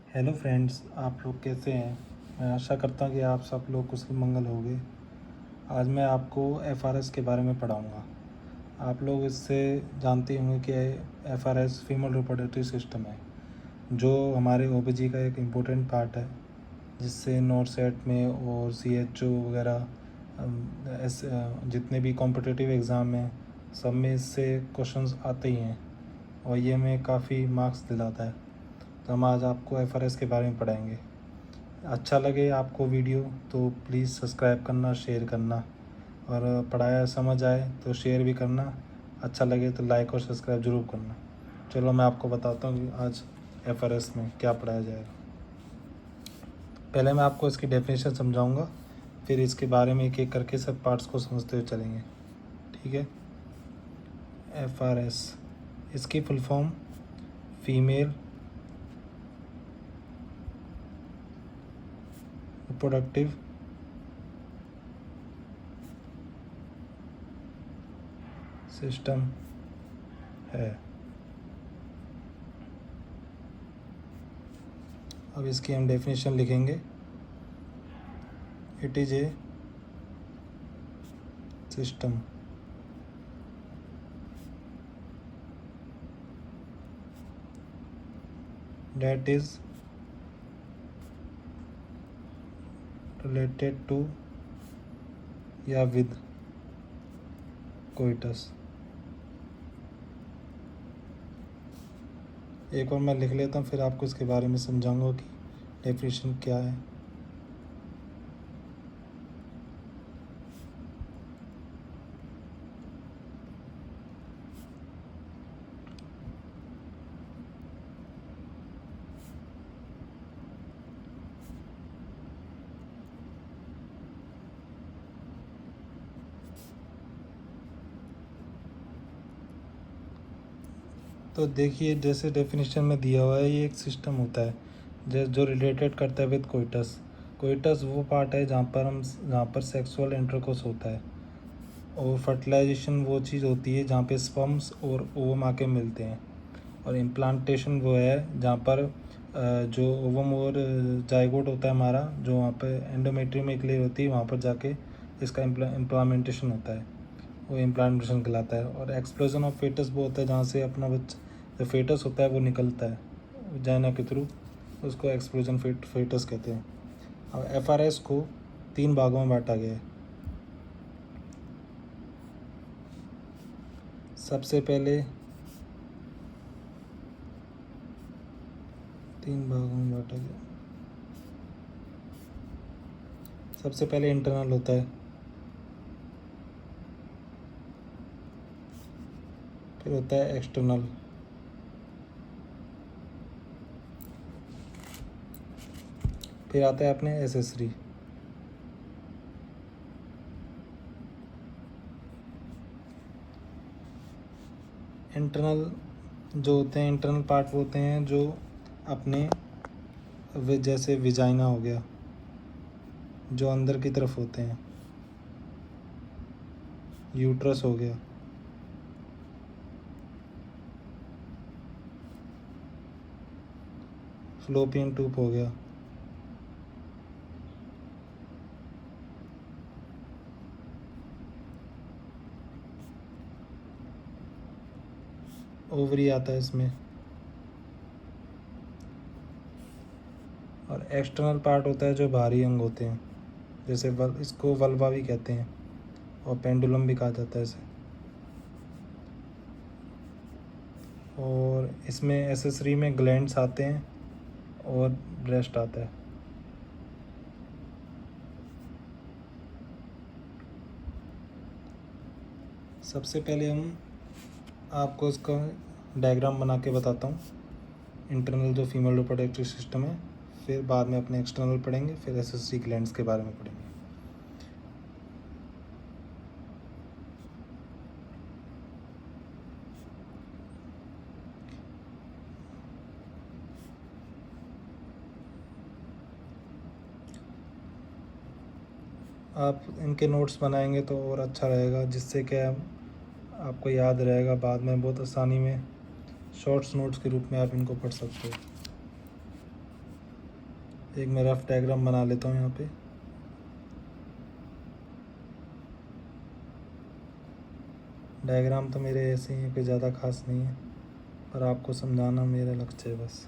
Hello friends, आप लोग कैसे हैं। मैं आशा करता हूँ कि आप सब लोग कुशल मंगल होंगे। आज मैं आपको एफआरएस के बारे में पढ़ाऊँगा। आप लोग इससे जानते होंगे कि एफआरएस फीमेल रिप्रोडक्टिव सिस्टम है, जो हमारे ओबीजी का एक इम्पोर्टेंट पार्ट है, जिससे नॉट सेट में और सीएचओ वगैरह जितने भी कॉम्पिटिटिव एग्ज़ाम हैं सब में इससे क्वेश्चंस आते ही हैं और ये हमें काफ़ी मार्क्स दिलाता है। तो हम आज आपको एफआरएस के बारे में पढ़ाएंगे। अच्छा लगे आपको वीडियो तो प्लीज़ सब्सक्राइब करना, शेयर करना, और पढ़ाया समझ आए तो शेयर भी करना। अच्छा लगे तो लाइक और सब्सक्राइब ज़रूर करना। चलो मैं आपको बताता हूँ कि आज एफआरएस में क्या पढ़ाया जाएगा। पहले मैं आपको इसकी डेफिनेशन समझाऊंगा, फिर इसके बारे में एक एक करके सब पार्ट्स को समझते हुए चलेंगे। ठीक है। एफआरएस, इसकी full form female reproductive system है। अब इसकी हम डेफिनेशन लिखेंगे। It is a system that is related to या with coitus। एक और मैं लिख लेता हूँ, फिर आपको इसके बारे में समझाऊंगा कि डेफिनेशन क्या है। तो देखिए, जैसे डेफिनेशन में दिया हुआ है, ये एक सिस्टम होता है जो रिलेटेड करता है विद कोइटस। कोइटस वो पार्ट है जहाँ पर सेक्सुअल इंटरकोर्स होता है, और फर्टिलाइजेशन वो चीज़ होती है जहाँ पे स्पर्म्स और ओवम आके मिलते हैं, और इम्प्लांटेशन वो है जहाँ पर जो ओवम और जाइगोट होता है हमारा, जो वहाँ पे एंडोमेट्रियम में एक लेयर होती है, वहाँ पर जाके इसका इम्प्लांटेशन होता है, वो इम्प्लांटेशन कहलाता है। और एक्सप्लोजन ऑफ फेटस वो होता है जहाँ से अपना बच्चा, जो फेटस होता है वो निकलता है वजाइना के थ्रू, उसको एक्सप्लोजन फेटस कहते हैं। अब एफआरएस को 3 भागों में बांटा गया है। सबसे पहले 3 भागों में बांटा गया। सबसे पहले इंटरनल होता है, फिर होता है एक्सटर्नल, फिर आता है अपने एसेसरी। इंटरनल जो होते हैं, इंटरनल पार्ट वो होते हैं जो अपने जैसे विजाइना हो गया, जो अंदर की तरफ होते हैं, यूट्रस हो गया, फ्लोपियन ट्यूब हो गया, ओवरी आता है इसमें, और एक्सटर्नल पार्ट होता है जो बाहरी अंग होते हैं, जैसे इसको वल्वा भी कहते हैं और पेंडुलम भी कहा जाता है इसे। और इसमें एसेसरी में ग्लैंड्स आते हैं और ब्रेस्ट आता है। सबसे पहले हम आपको इसका डायग्राम बना के बताता हूँ, इंटरनल जो फीमेल रिप्रोडक्टिव सिस्टम है, फिर बाद में अपने एक्सटर्नल पढ़ेंगे, फिर एसेसरी ग्लैंड्स के बारे में पढ़ेंगे। आप इनके नोट्स बनाएंगे तो और अच्छा रहेगा, जिससे क्या आपको याद रहेगा, बाद में बहुत आसानी में शॉर्ट्स नोट्स के रूप में आप इनको पढ़ सकते हो। एक मैं रफ डायग्राम बना लेता हूँ यहाँ पे। डायग्राम तो मेरे ऐसे ही हैं, कोई ज़्यादा खास नहीं है, पर आपको समझाना मेरा लक्ष्य है बस।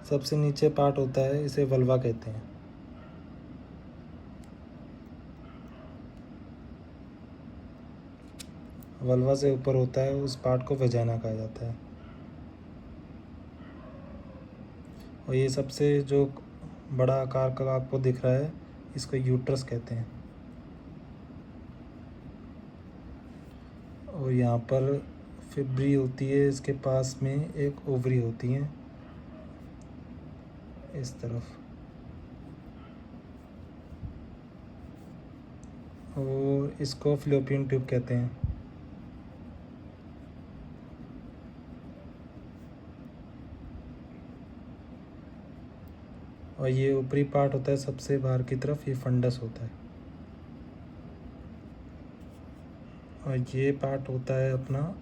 सबसे नीचे पार्ट होता है, इसे वल्वा कहते हैं। वल्वा से ऊपर होता है उस पार्ट को वेजाइना कहा जाता है। और ये सबसे जो बड़ा आकार का आपको दिख रहा है, इसको यूट्रस कहते हैं। और यहाँ पर फिब्री होती है, इसके पास में एक ओवरी होती है इस तरफ, और इसको फ्लोपियन ट्यूब कहते हैं। और ये ऊपरी पार्ट होता है सबसे बाहर की तरफ, ये फंडस होता है। और ये पार्ट होता है अपना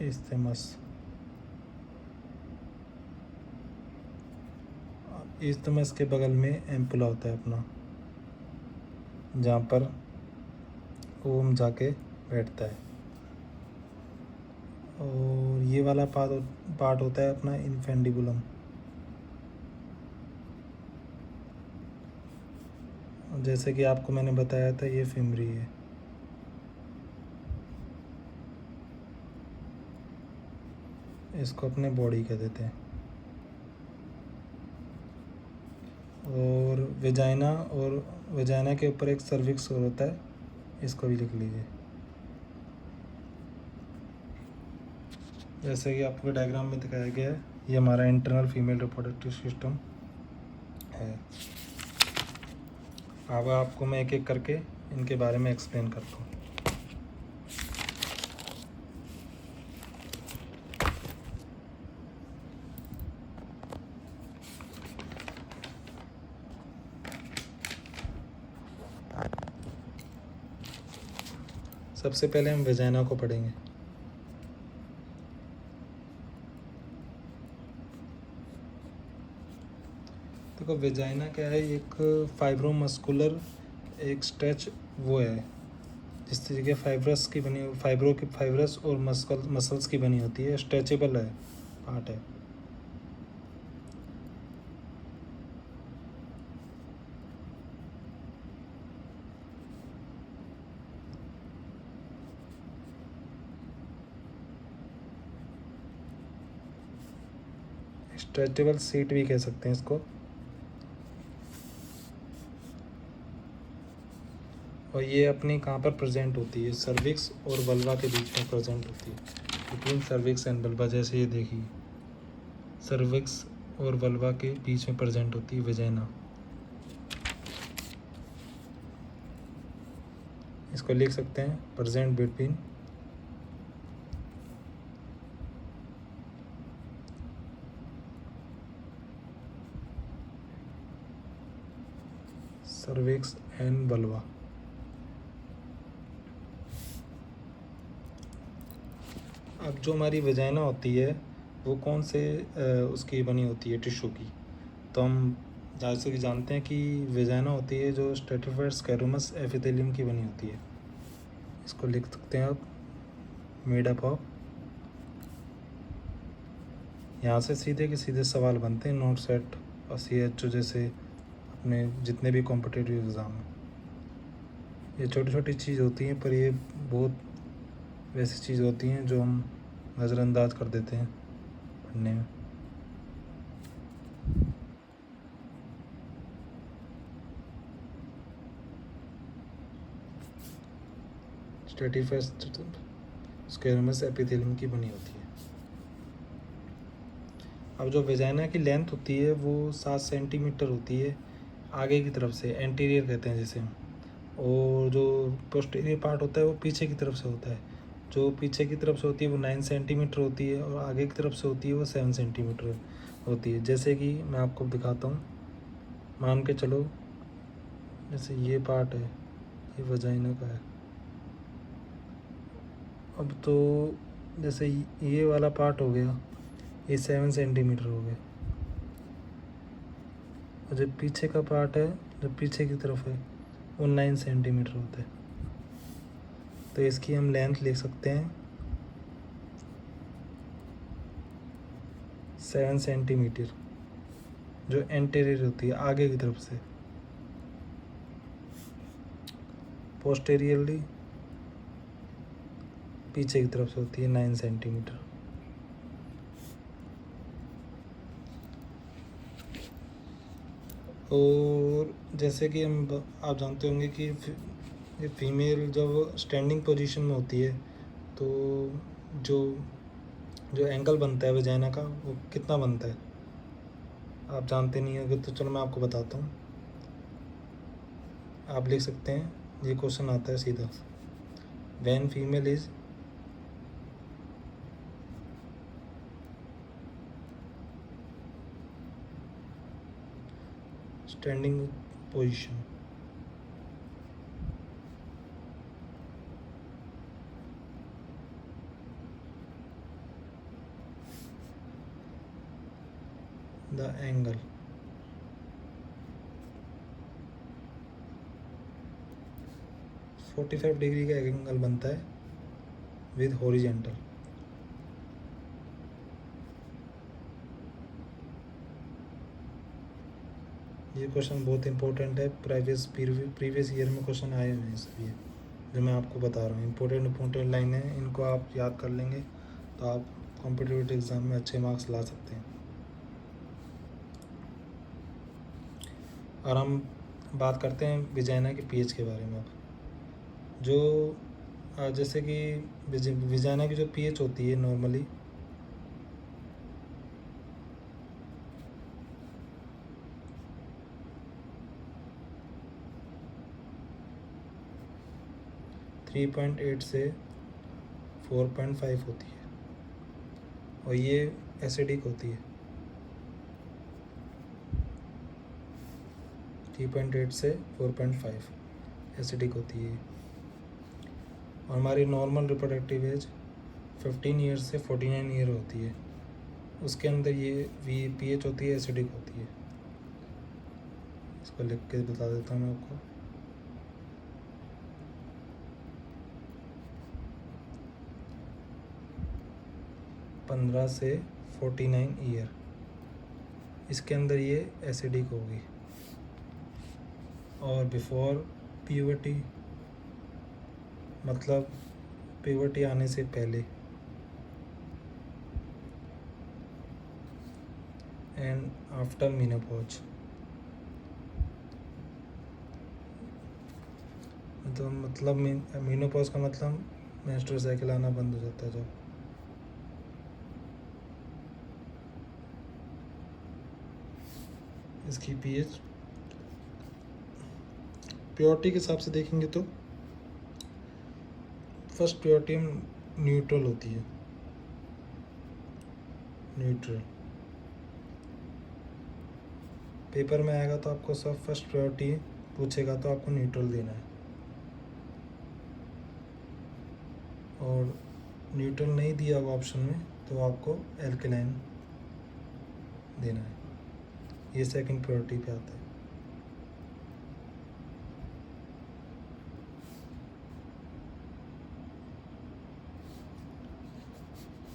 इस्थेमस। इस्थेमस के बगल में एम्पुला होता है अपना, जहाँ पर ओम जाके बैठता है। और ये वाला पार्ट होता है अपना इन्फेंडिबुलम। जैसे कि आपको मैंने बताया था, ये फिमरी है। इसको अपने बॉडी कह देते हैं। और वेजाइना के ऊपर एक सर्विक्स और होता है, इसको भी लिख लीजिए। जैसे कि आपको डायग्राम में दिखाया गया है, ये हमारा इंटरनल फीमेल रिप्रोडक्टिव सिस्टम है। अब आपको मैं एक एक करके इनके बारे में एक्सप्लेन करता हूँ। सबसे पहले हम वेजाइना को पढ़ेंगे। देखो, वेजाइना क्या है, एक फाइब्रोमस्कुलर एक स्ट्रेच वो है, जिस तरीके फाइब्रस की बनी, फाइब्रस और मसल्स की बनी होती है, स्ट्रेचेबल है पार्ट है। स्ट्रेचेबल सीट भी कह सकते हैं इसको। और ये अपनी कहाँ पर प्रेजेंट होती है, सर्विक्स और वल्वा के बीच में प्रेजेंट होती है, बिटवीन सर्विक्स एंड वल्वा। जैसे ये देखिए, सर्विक्स और वल्वा के बीच में प्रेजेंट होती है वेजाइना। इसको लिख सकते हैं, present between cervix and vulva. अब जो हमारी वेजाइना होती है, वो कौन से उसकी बनी होती है, टिश्यू की। तो हम जैसे कि जानते हैं कि वेजाइना होती है जो स्ट्रेटिफाइड स्क्लेरोमस एपिथेलियम की बनी होती है। इसको लिख सकते हैं आप, मेड अप ऑफ। यहाँ से सीधे के सीधे सवाल बनते हैं, नोट सेट और CHO जैसे अपने जितने भी कॉम्पिटिटिव एग्ज़ाम हैं। ये छोटी छोटी चीज़ होती हैं, पर ये बहुत वैसी चीज़ होती हैं जो हम नज़रअंदाज कर देते हैं पढ़ने में। स्ट्रेटिफाइड स्क्लेरोमस एपिथेलियम की बनी होती है। अब जो वेजाइना की लेंथ होती है वो 7 सेंटीमीटर होती है, आगे की तरफ से, एंटीरियर कहते हैं जिसे, और जो पोस्टीरियर पार्ट होता है वो पीछे की तरफ से होता है। जो पीछे की तरफ से होती है वो 9 सेंटीमीटर होती है, और आगे की तरफ से होती है वो 7 सेंटीमीटर होती है। जैसे कि मैं आपको दिखाता हूँ, मान के चलो जैसे ये पार्ट है, ये वजाइना का है। अब तो जैसे ये वाला पार्ट हो गया, ये 7 सेंटीमीटर हो गया, और जो पीछे का पार्ट है, जो पीछे की तरफ है, वो 9 सेंटीमीटर होता है। तो इसकी हम लेंथ लिख सकते हैं 7 सेंटीमीटर, जो एंटीरियर होती है आगे की तरफ से। पोस्टेरियरली पीछे की तरफ से होती है 9 सेंटीमीटर। और जैसे कि आप जानते होंगे कि ये फीमेल जब स्टैंडिंग पोजीशन में होती है तो जो जो एंगल बनता है वजाइना का वो कितना बनता है, आप जानते नहीं होंगे तो चलो मैं आपको बताता हूँ। आप लिख सकते हैं, ये क्वेश्चन आता है सीधा, when female is standing position, the angle 45 degree का एंगल बनता है विद हॉरिजेंटल। ये क्वेश्चन बहुत इंपॉर्टेंट है, प्रीवियस ईयर में क्वेश्चन आए हुए हैं, इसलिए जो मैं आपको बता रहा हूँ इंपॉर्टेंट लाइन है, इनको आप याद कर लेंगे तो आप कॉम्पिटिटिव एग्ज़ाम में अच्छे मार्क्स ला सकते हैं। और हम बात करते हैं विजाइना के पीएच के बारे में। अब जो जैसे कि विजाइना की जो पीएच होती है नॉर्मली 3.8 से 4.5 होती है, और ये एसिडिक होती है। 3.8 से 4.5 एसिडिक होती है। और हमारी नॉर्मल रिप्रोडक्टिव एज 15 ईयर से 49 ईयर होती है, उसके अंदर ये पीएच होती है, एसिडिक होती है। इसको लिख के बता देता हूँ मैं आपको। पंद्रह से 49 ईयर, इसके अंदर ये एसिडिक होगी। और बिफोर प्यूबर्टी, मतलब प्यूबर्टी आने से पहले, एंड आफ्टर मेनोपॉज, तो मतलब मेनोपॉज का मतलब मेंस्ट्रुअल साइकिल आना बंद हो जाता है जब। इसकी पीएच प्योरिटी के हिसाब से देखेंगे तो फर्स्ट प्योरिटी न्यूट्रल होती है, न्यूट्रल। पेपर में आएगा तो आपको सब फर्स्ट प्योरिटी पूछेगा तो आपको न्यूट्रल देना है, और न्यूट्रल नहीं दिया हुआ ऑप्शन में तो आपको एल्कलाइन देना है, ये सेकंड प्योरिटी पे आता है।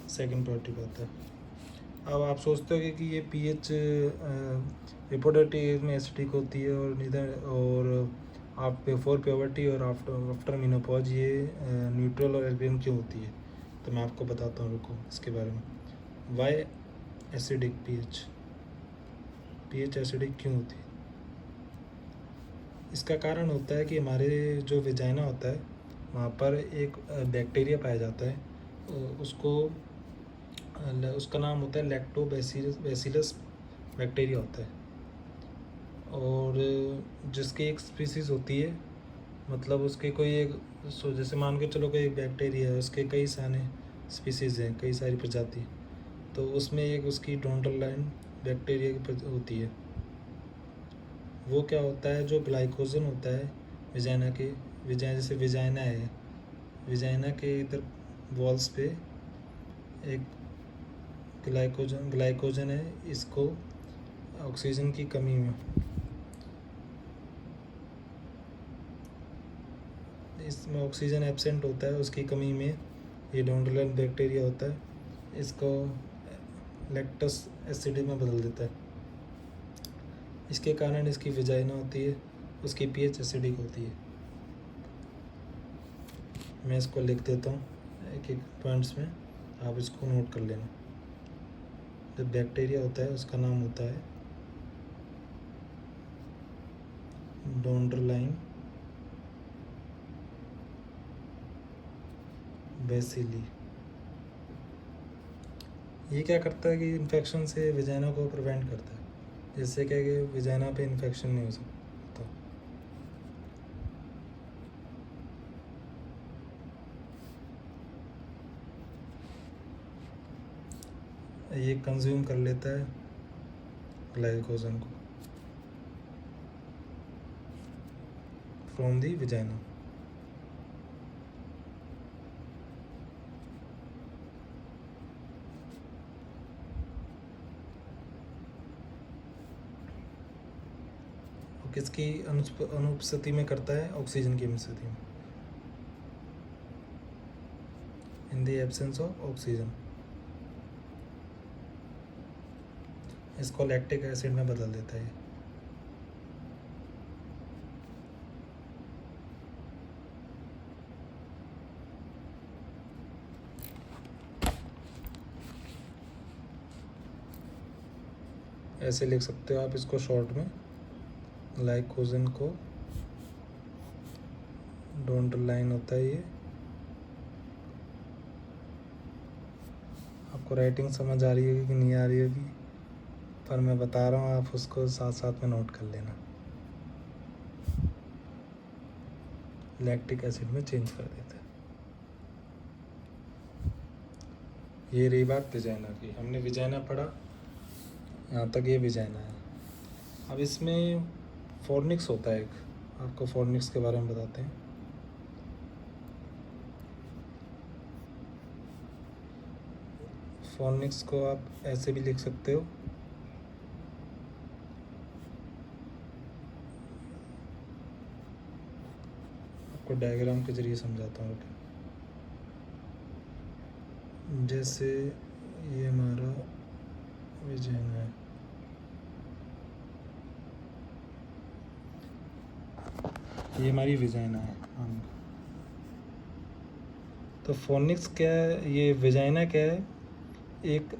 सेकंड प्योरिटी पे आता है। अब आप सोचते हो कि ये पीएच रिप्रोडक्टिव एज में एसिडिक होती है, और आप बिफोर प्यूबर्टी और आफ्टर मेनोपॉज ये न्यूट्रल और एल्कलाइन क्यों होती है, तो मैं आपको बताता हूँ, रुको इसके बारे में। वाई एसिडिक पीएच एसिडिक क्यों होती है? इसका कारण होता है कि हमारे जो वेजाइना होता है वहाँ पर एक बैक्टीरिया पाया जाता है, उसका नाम होता है लैक्टोबैसिलस बैक्टीरिया होता है। और और जिसकी एक स्पीसीज़ होती है, मतलब उसके कोई एक जैसे मान के चलो कोई एक बैक्टीरिया है, उसके कई सारे स्पीसीज़ हैं, कई सारी प्रजाति, तो उसमें एक उसकी डोंटल लाइन बैक्टीरिया की होती है। वो क्या होता है, जो ग्लाइकोजन होता है विजाइना के, जैसे विजाइना है, विजाइना के इधर वॉल्स पे एक ग्लाइकोजन है, इसको ऑक्सीजन की कमी में, इसमें ऑक्सीजन एब्सेंट होता है, उसकी कमी में ये डोंटल बैक्टीरिया होता है, इसको लैक्टस एसिड में बदल देता है। इसके कारण इसकी विजाइना होती है, उसकी पीएच एसिडिक होती है। मैं इसको लिख देता हूँ एक एक पॉइंट्स में, आप इसको नोट कर लेना। जो बैक्टीरिया होता है उसका नाम होता है डोंड्रोलाइन बेसिली। ये क्या करता है कि इन्फेक्शन से विजाइना को प्रिवेंट करता है, जिससे क्या कि विजाइना पे इन्फेक्शन नहीं हो सकता। ये कंज्यूम कर लेता है ग्लाइकोजन को फ्रॉम दी विजाइना। किसकी अनुपस्थिति में करता है, ऑक्सीजन की अनुपस्थिति में, in the absence of oxygen. इसको लैक्टिक एसिड में बदल देता है। ऐसे लिख सकते हो आप इसको शॉर्ट में, ग्लाइकोजन को डोंटल लाइन होता है ये। आपको राइटिंग समझ आ रही है कि नहीं आ रही होगी, पर मैं बता रहा हूँ, आप उसको साथ साथ में नोट कर लेना। लैक्टिक एसिड में चेंज कर देता है। ये रही बात विजाइना की, हमने विजाइना पढ़ा, यहाँ तक ये विजाइना है। अब इसमें फॉर्निक्स होता है एक, आपको फॉर्निक्स के बारे में बताते हैं। फॉर्निक्स को आप ऐसे भी लिख सकते हो, आपको डायग्राम के जरिए समझाता हूँ। जैसे ये हमारा विजाइना है, ये हमारी विजाइना है। तो फॉर्निक्स क्या है, ये विजाइना क्या है, एक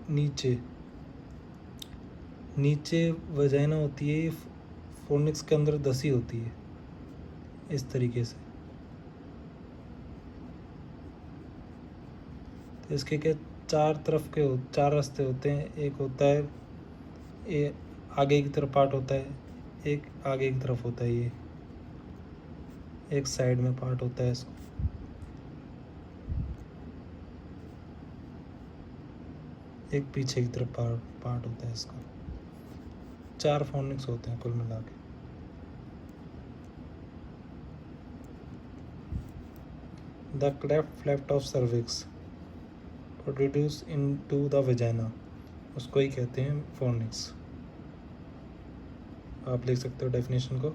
नीचे वजाइना होती है, फॉर्निक्स के अंदर दसी होती है, इस तरीके से। तो इसके क्या चार रास्ते होते हैं। एक होता है ये आगे की तरफ पार्ट होता है, एक आगे की तरफ होता है, ये एक साइड में पार्ट होता है इसको, एक पीछे की तरफ पार्ट होता है इसका। 4 फॉर्निक्स होते हैं कुल मिला के। The cleft flap of cervix produce into the vagina, उसको ही कहते हैं फॉर्निक्स। आप लिख सकते हो डेफिनेशन को।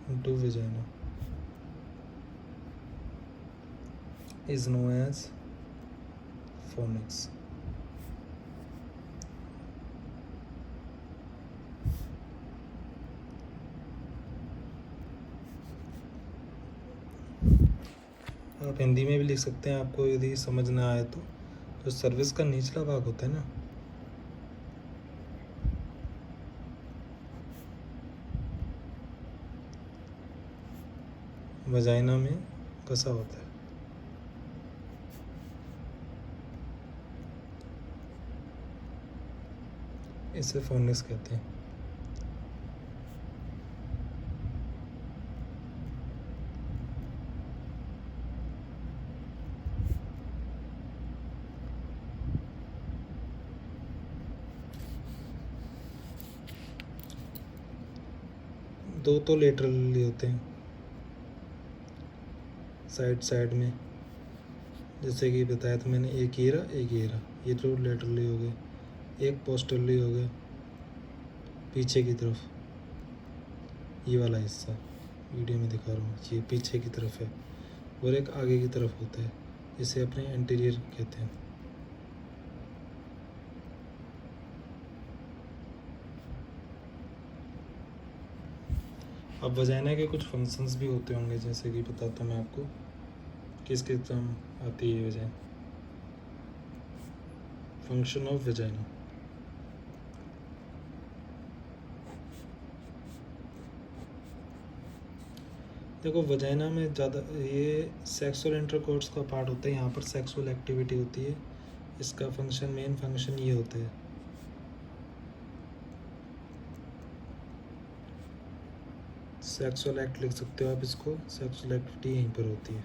into vagina is known as fornix. आप हिंदी में भी लिख सकते हैं, आपको यदि समझ ना आए तो। जो सर्विस का निचला भाग होता है ना, वजाइना में कसा होता है। इसे फोनिक्स कहते हैं। दो तो लेटरली होते हैं, साइड साइड में, जैसे कि बताया था मैंने, एक ये रहा, ये तो लेटरली हो गए। एक पोस्टरली हो गए पीछे की तरफ, ये वाला हिस्सा वीडियो में दिखा रहा हूँ, ये पीछे की तरफ है, और एक आगे की तरफ होता है, इसे अपने एंटीरियर कहते हैं। अब वजाइना के कुछ फंक्शंस भी होते होंगे, जैसे कि बताता हूँ मैं आपको किस किस काम आती है वजाइना। Function of vagina. देखो वजाइना में ज़्यादा ये सेक्सुअल इंटरकोर्स का पार्ट होता है, यहाँ पर सेक्सुअल एक्टिविटी होती है। इसका फंक्शन, मेन फंक्शन ये होता है। सेक्सुअल एक्ट लिख सकते हो आप इसको, सेक्सुअल एक्टिविटी यहीं पर होती है।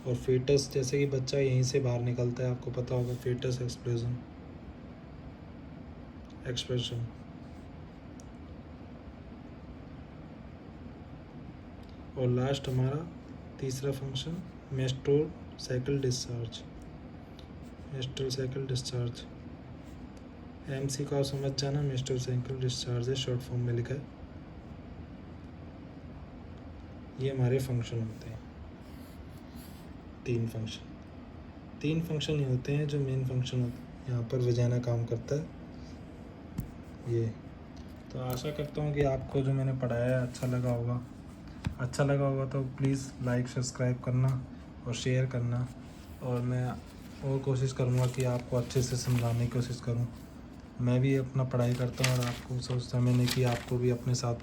और फेटस, जैसे कि बच्चा यहीं से बाहर निकलता है, आपको पता होगा फेटस एक्सप्रेशन। और लास्ट हमारा तीसरा function menstrual cycle discharge. Menstrual cycle discharge MC का समझ जाना, मेस्ट्रुअल साइकिल डिस्चार्ज है, शॉर्ट फॉर्म में लिखा है। ये हमारे फंक्शन होते हैं, तीन फंक्शन ही होते हैं जो मेन फंक्शन होते हैं, यहाँ पर वजाइना काम करता है ये। तो आशा करता हूँ कि आपको जो मैंने पढ़ाया है अच्छा लगा होगा तो प्लीज़ लाइक सब्सक्राइब करना और शेयर करना, और मैं और कोशिश करूँगा कि आपको अच्छे से समझाने की कोशिश करूँ। मैं भी अपना पढ़ाई करता हूँ और आपको सोचता मैंने कि आपको भी अपने साथ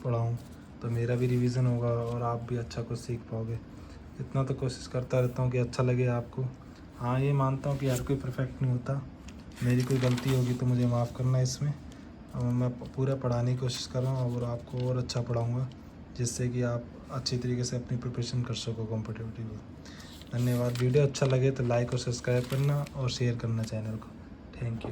पढ़ाऊँ, तो मेरा भी रिवीज़न होगा और आप भी अच्छा कुछ सीख पाओगे। इतना तो कोशिश करता रहता हूँ कि अच्छा लगे आपको। हाँ, ये मानता हूँ कि हर कोई परफेक्ट नहीं होता, मेरी कोई गलती होगी तो मुझे माफ़ करना इसमें। और मैं पूरा पढ़ाने की कोशिश कर रहा हूँ और आपको और अच्छा पढ़ाऊँगा, जिससे कि आप अच्छी तरीके से अपनी प्रिपरेशन कर सको कॉम्पिटिटिव। धन्यवाद। वीडियो अच्छा लगे तो लाइक और सब्सक्राइब करना और शेयर करना चैनल को। Thank you.